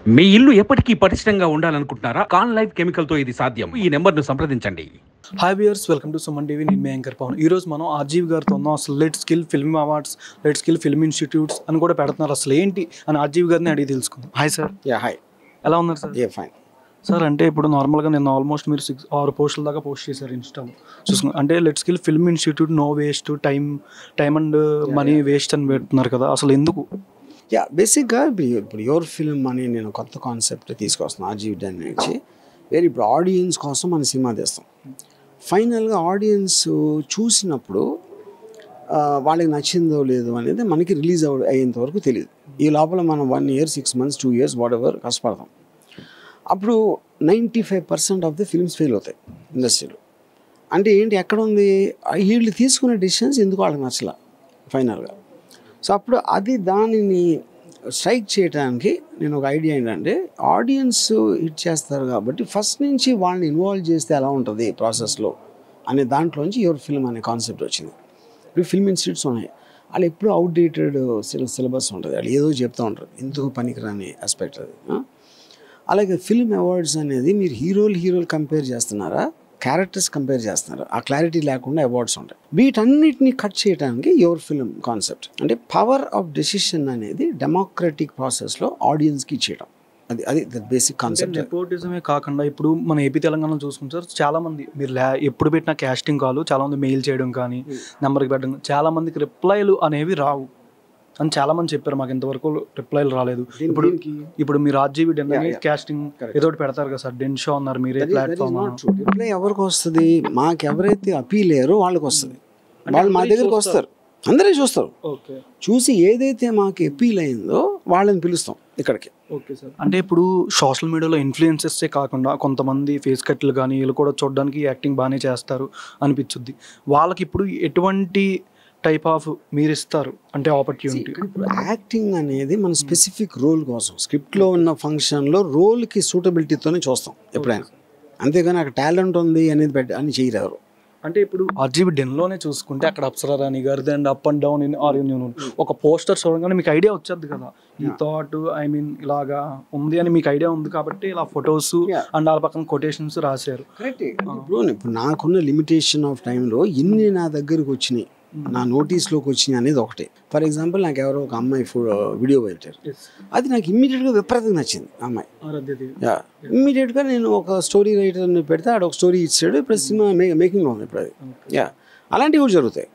మీ ఇల్లు ఎప్పటికీ పటిష్టంగా ఉండాలనుకుంటున్నారా? కాన్ లైఫ్ కెమికల్ తో ఇది సాధ్యం. ఈ నెంబర్ను సంప్రదించండి. Hi viewers, welcome to Suman TV. నేను మీ యాంకర్ పవన్. ఈరోజు మనం ఆర్జీవి గారితో ఉన్నాం. అసలు let skill film awards, let skill film institutes అని కూడా పెడుతున్నారు. అసలు ఏంటి అని ఆర్జీవి గారిని అడిగి తెలుసుకుందాం. Hi sir. హాయ్. ఎలా ఉన్నారు సార్? ఫైన్ సార్, అంటే ఇప్పుడు నార్మల్గా నేను ఆల్మోస్ట్ మీరు 6 పోస్టుల దాకా పోస్ట్ చేశారు ఇన్స్టాలో చూసుకున్నాను. అంటే let skill film institute no waste, time and money waste అని పెడుతున్నారు కదా, అసలు ఎందుకు? బేసిక్గా ఇప్పుడు యువర్ ఫిల్మ్ అని నేను కొత్త కాన్సెప్ట్ తీసుకొస్తున్నాను ఆర్జీవి డన్ నుంచి. వేరే ఇప్పుడు ఆడియన్స్ కోసం మనం సినిమా తీస్తాం. ఫైనల్గా ఆడియన్స్ చూసినప్పుడు వాళ్ళకి నచ్చిందో లేదో అనేది మనకి రిలీజ్ అయ్యేంత వరకు తెలియదు. ఈ లోపల మనం 1 year 6 months 2 years what ever కష్టపడతాం. అప్పుడు 95% ఆఫ్ ద ఫిల్మ్స్ ఫెయిల్ అవుతాయి ఇండస్ట్రీలో. అంటే ఏంటి, ఎక్కడ ఉంది వీళ్ళు తీసుకునే డిసిషన్స్ ఎందుకు వాళ్ళకి నచ్చలా ఫైనల్గా. సో అప్పుడు దానిని స్ట్రైక్ చేయడానికి నేను ఒక ఐడియా ఏంటంటే, ఆడియన్స్ హిట్ చేస్తారు కాబట్టి ఫస్ట్ నుంచి వాళ్ళని ఇన్వాల్వ్ చేస్తే ఎలా ఉంటుంది ప్రాసెస్లో అనే దాంట్లోంచి యువర్ ఫిల్మ్ అనే కాన్సెప్ట్ వచ్చింది. ఇప్పుడు ఫిల్మ్ ఇన్స్టిట్యూట్స్ ఉన్నాయి, వాళ్ళు ఎప్పుడు అవుట్డేటెడ్ సిలబస్ ఉంటుంది, వాళ్ళు ఏదో చెప్తూ ఉంటారు, ఎందుకు పనికిరాని ఆస్పెక్ట్ అది. అలాగే ఫిల్మ్ అవార్డ్స్ అనేది మీరు హీరోలు కంపేర్ చేస్తున్నారా, క్యారెక్టర్స్ కంపేర్ చేస్తున్నారు, ఆ క్లారిటీ లేకుండా అవార్డ్స్ ఉంటాయి. వీటన్నిటిని కట్ చేయడానికి యువర్ ఫిల్మ్ కాన్సెప్ట్ అంటే పవర్ ఆఫ్ డెసిషన్ అనేది డెమోక్రటిక్ ప్రాసెస్లో ఆడియన్స్కి ఇచ్చేయడం. అది బేసిక్ కాన్సెప్ట్. నెపోటిజమే కాకుండా ఇప్పుడు మన ఏపీ తెలంగాణలో చూసుకుంటారు, చాలా మంది మీరు ఎప్పుడు పెట్టిన కాస్టింగ్ కాల్ చాలా మంది మెయిల్ చేయడం కానీ నెంబర్కి పెట్టడం, చాలా మందికి రిప్లైలు అనేవి రావు అని చాలా మంది చెప్పారు. మాకు ఇంతవరకు రిప్లైలు రాలేదు. ఇప్పుడు మీరు ఆర్జీవి డెన్ కాస్టింగ్ ఏదో పెడతారు కదా సార్, డెన్ షో అన్నారు మీరే ప్లాట్ఫామ్. రిప్లై ఎవరికి వస్తుంది? మాకు ఎవరైతే అపీల్ అయ్యారో వాళ్ళకి వస్తుంది. వాళ్ళు మా దగ్గరికి వస్తారు, అందరే చూస్తారు. చూసి ఏదైతే మాకు అపీల్ అయిందో వాళ్ళని పిలుస్తాం ఇక్కడికి. Okay sir. అంటే ఇప్పుడు సోషల్ మీడియాలో ఇన్ఫ్లుయెన్సెస్సే కాకుండా కొంతమంది ఫేస్ కట్లు కానీ వీళ్ళు కూడా చూడడానికి యాక్టింగ్ బాగానే చేస్తారు అనిపించుద్ది. వాళ్ళకి ఇప్పుడు ఎటువంటి టైప్ ఆఫ్ మీరు ఇస్తారు అంటే ఆపర్చునిటీ? ఇప్పుడు యాక్టింగ్ అనేది మన స్పెసిఫిక్ రోల్ కోసం స్క్రిప్ట్లో ఉన్న ఫంక్షన్లో రోల్కి సూటబిలిటీతోనే చూస్తాం ఎప్పుడైనా, అంతేగాని అక్కడ టాలెంట్ ఉంది అనేది అని చేయరారు. అంటే ఇప్పుడు ఆర్జీవి డెన్లోనే చూసుకుంటే అక్కడ అప్సరా రాణి గారిది and up and down in ఆర్ యూన్ ఒక పోస్టర్ చూడగానే మీకు ఐడియా వచ్చేది కదా, ఈ థాట్ ఇలాగా ఉంది అని మీకు ఐడియా ఉంది కాబట్టి ఇలా ఫొటోస్ అండ్ వాళ్ళ పక్కన కొటేషన్స్ రాశారు. ఇప్పుడు నాకున్న లిమిటేషన్ ఆఫ్ టైంలో ఇన్ని నా దగ్గరకు వచ్చినాయి, నా నోటీస్లోకి వచ్చినాయి అనేది ఒకటి. ఫర్ ఎగ్జాంపుల్, నాకు ఎవరో ఒక అమ్మాయి వీడియో పెట్టారు, అది నాకు ఇమ్మీడియట్గా విపరీతంగా నచ్చింది. అమ్మాయి ఇమ్మీడియట్గా నేను ఒక స్టోరీ రైటర్ని పెడితే ఆడ ఒక స్టోరీ ఇచ్చాడు. ఇప్పుడు సినిమా మేకింగ్లో ఉంది ఇప్పుడు అది. అలాంటివి కూడా జరుగుతాయి.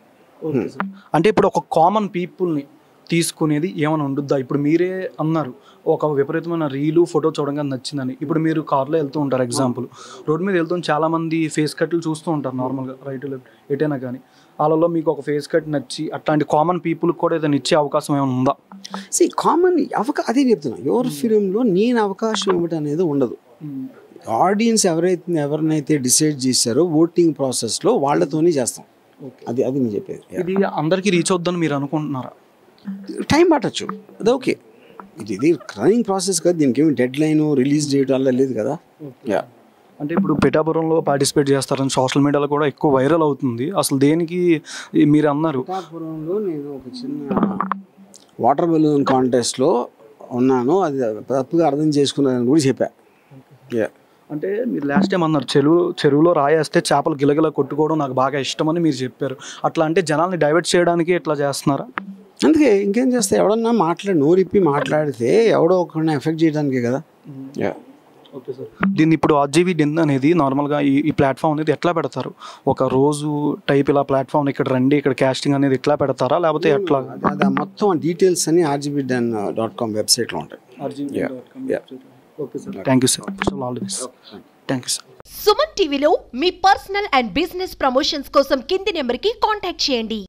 అంటే ఇప్పుడు ఒక కామన్ పీపుల్ని తీసుకునేది ఏమైనా ఉండుద్దా? ఇప్పుడు మీరే అన్నారు ఒక విపరీతమైన రీలు ఫోటో చూడగా నచ్చిందని. ఇప్పుడు మీరు కార్లో వెళ్తూ ఉంటారు, ఎగ్జాంపుల్ రోడ్ మీద వెళ్తూ చాలామంది ఫేస్ కట్లు చూస్తూ ఉంటారు నార్మల్గా, రైట్ లెఫ్ట్ ఎటైనా కానీ. వాళ్ళలో మీకు ఒక ఫేస్ కట్ నచ్చి అట్లాంటి కామన్ పీపుల్కి కూడా ఏదైనా ఇచ్చే అవకాశం ఏమైనా ఉందా? కామన్ అదే చెప్తున్నా, యువర్ ఫిల్మ్లో నేను అవకాశం ఇవ్వడం అనేది ఉండదు. ఆడియన్స్ ఎవరినైతే డిసైడ్ చేశారో ఓటింగ్ ప్రాసెస్లో వాళ్ళతోనే చేస్తాం. అది నేను చెప్పేది. ఇది అందరికీ రీచ్ అవుద్దని మీరు అనుకుంటున్నారా? టైం పట్టచ్చు, అది ఓకే. ఇది రన్నింగ్ ప్రాసెస్ కదా, దీనికి ఏమి డెడ్ లైన్ రిలీజ్ డేట్ అలా లేదు కదా. అంటే ఇప్పుడు పిఠాపురంలో పార్టిసిపేట్ చేస్తారని సోషల్ మీడియాలో కూడా ఎక్కువ వైరల్ అవుతుంది. అసలు దేనికి మీరు అన్నారు? పిఠాపురంలో నేను ఒక చిన్న వాటర్ బెలూన్ కాంటెస్ట్లో ఉన్నాను, అది తప్పుగా అర్థం చేసుకున్నానని కూడా చెప్పా. అంటే మీరు లాస్ట్ టైం అన్నారు చెరువులో రాయేస్తే చేపలు గిలగిల కొట్టుకోవడం నాకు బాగా ఇష్టమని మీరు చెప్పారు. అట్లా అంటే జనాల్ని డైవర్ట్ చేయడానికి ఎట్లా చేస్తున్నారా? అందుకే ఇంకేం చేస్తే, ఎవడన్నా నోరిప్పి మాట్లాడితే ఎవడో ఒకరిని ఎఫెక్ట్ చేయడానికే కదా. Okay sir. దీన్ని ఇప్పుడు ఆర్జీవి డెన్ అనేది నార్మల్గా ఈ ప్లాట్ఫామ్ అనేది ఎట్లా పెడతారు? ఒక రోజు టైప్ ఇలా ప్లాట్ఫామ్ ఇక్కడ రండి, ఇక్కడ కాస్టింగ్ అనేది ఎట్లా పెడతారా, లేకపోతే ఎట్లా? అది మొత్తం డీటెయిల్స్ అని rgbden.com వెబ్సైట్లో ఉంటాయి. Okay sir, thank you sir. All the best. Thank you sir. Suman టీవీలో మీ పర్సనల్ అండ్ బిజినెస్ ప్రమోషన్స్ కోసం కింది నెంబర్కి కాంటాక్ట్ చేయండి.